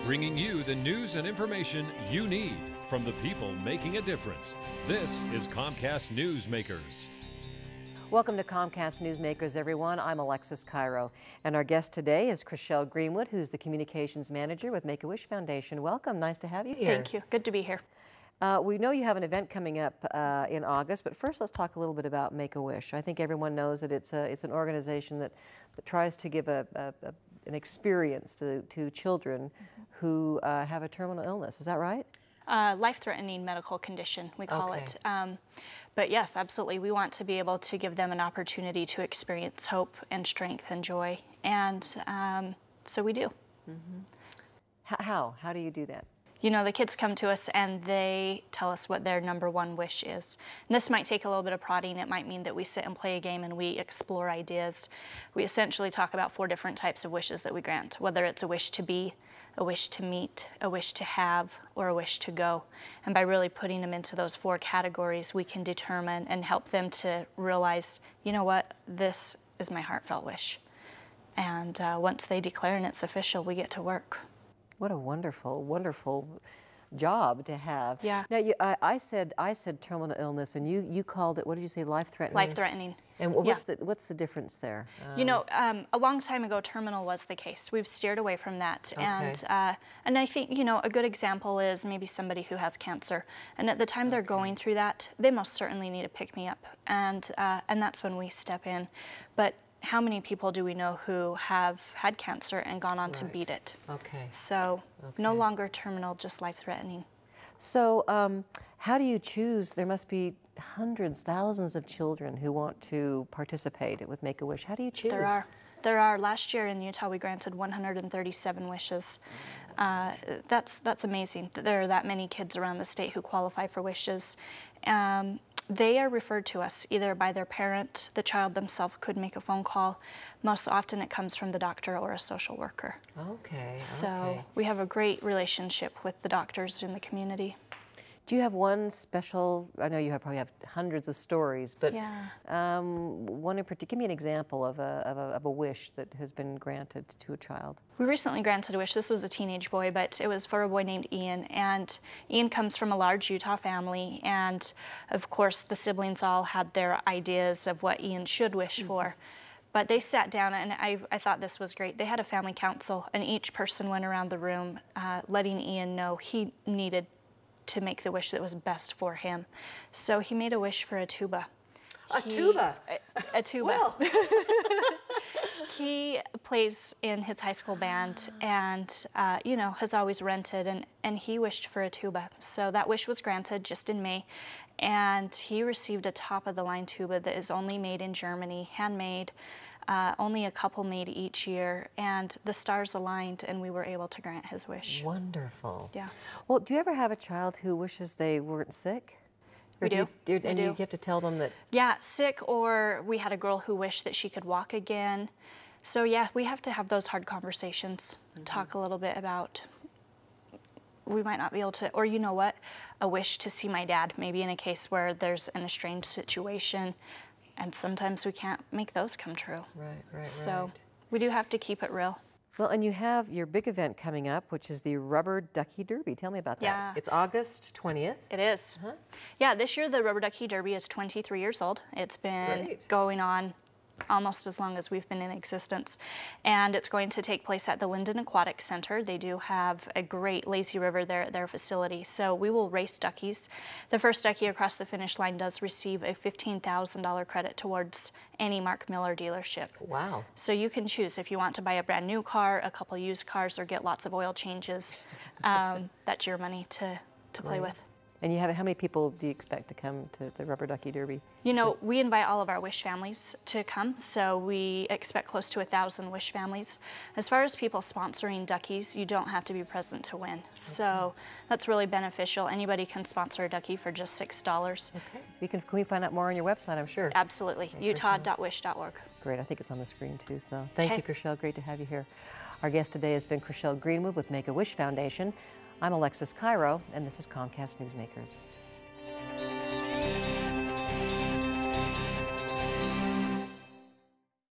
bringing you the news and information you need from the people making a difference. This is Comcast Newsmakers. Welcome to Comcast Newsmakers, everyone. I'm Alexis, Cairo, and our guest today is Krachel Greenwood, who's the Communications Manager with Make-A-Wish Foundation. Welcome. Nice to have you here. Thank you. Good to be here. We know you have an event coming up in August, but first let's talk a little bit about Make-A-Wish. I think everyone knows that it's an organization that tries to give an experience to children who have a terminal illness. Is that right? Life-threatening medical condition, we call it. But yes, absolutely. We want to be able to give them an opportunity to experience hope and strength and joy. And so we do. How do you do that? You know, the kids come to us and they tell us what their #1 wish is. And this might take a little bit of prodding. It might mean that we sit and play a game and we explore ideas. We essentially talk about 4 different types of wishes that we grant, whether it's a wish to be, a wish to meet, a wish to have, or a wish to go. And by really putting them into those 4 categories, we can determine and help them to realize, you know what, this is my heartfelt wish. And once they declare and it's official, we get to work. What a wonderful, wonderful job to have. Yeah. Now, I said terminal illness, and you called it, what did you say, life-threatening? Life-threatening. And what's the difference there? You know, a long time ago, terminal was the case. We've steered away from that. Okay. And I think, you know, a good example is maybe somebody who has cancer. And at the time they're going through that, they most certainly need a pick-me-up. And that's when we step in. But how many people do we know who have had cancer and gone on to beat it? Okay. So no longer terminal, just life-threatening. So how do you choose? There must be hundreds, thousands of children who want to participate with Make-A-Wish. How do you choose? There are. Last year in Utah, we granted 137 wishes. That's amazing that there are that many kids around the state who qualify for wishes. They are referred to us either by their parent, the child themselves could make a phone call. Most often it comes from the doctor or a social worker. Okay. So we have a great relationship with the doctors in the community. Do you have one special, I know you probably have hundreds of stories, but one in particular, give me an example of a wish that has been granted to a child. We recently granted a wish. This was a teenage boy, but it was for a boy named Ian. And Ian comes from a large Utah family. And of course, the siblings all had their ideas of what Ian should wish for. But they sat down, and I thought this was great. They had a family council, and each person went around the room letting Ian know he needed to make the wish that was best for him. So he made a wish for a tuba. A tuba? A tuba. Well. He plays in his high school band and, you know, has always rented, and he wished for a tuba. So that wish was granted just in May, and he received a top-of-the-line tuba that is only made in Germany, handmade, only a couple made each year, and the stars aligned, and we were able to grant his wish. Wonderful. Yeah. Well, do you ever have a child who wishes they weren't sick? Or We do. And you have to tell them that? Yeah, sick, or we had a girl who wished that she could walk again. So yeah, we have to have those hard conversations, talk a little bit about, we might not be able to, or you know what, a wish to see my dad, maybe in a case where there's an estranged situation, and sometimes we can't make those come true. Right. So we do have to keep it real. Well, and you have your big event coming up, which is the Rubber Ducky Derby. Tell me about that. Yeah. It's August 20th. It is. Yeah, this year the Rubber Ducky Derby is 23 years old. It's been going on almost as long as we've been in existence. And it's going to take place at the Linden Aquatic Center. They do have a great lazy river there at their facility. So we will race duckies. The first ducky across the finish line does receive a $15,000 credit towards any Mark Miller dealership. Wow. So you can choose if you want to buy a brand new car, a couple used cars, or get lots of oil changes. That's your money to play with. And you have, how many people do you expect to come to the Rubber Ducky Derby? You know, we invite all of our Wish families to come, so we expect close to 1,000 Wish families. As far as people sponsoring duckies, you don't have to be present to win. So that's really beneficial. Anybody can sponsor a ducky for just $6. Okay. Can we find out more on your website, I'm sure? Absolutely. Utah.wish.org. Great. I think it's on the screen too. So thank you, Krachel. Great to have you here. Our guest today has been Krachel Greenwood with Make-A-Wish Foundation. I'm Alexis, Cairo, and this is Comcast Newsmakers.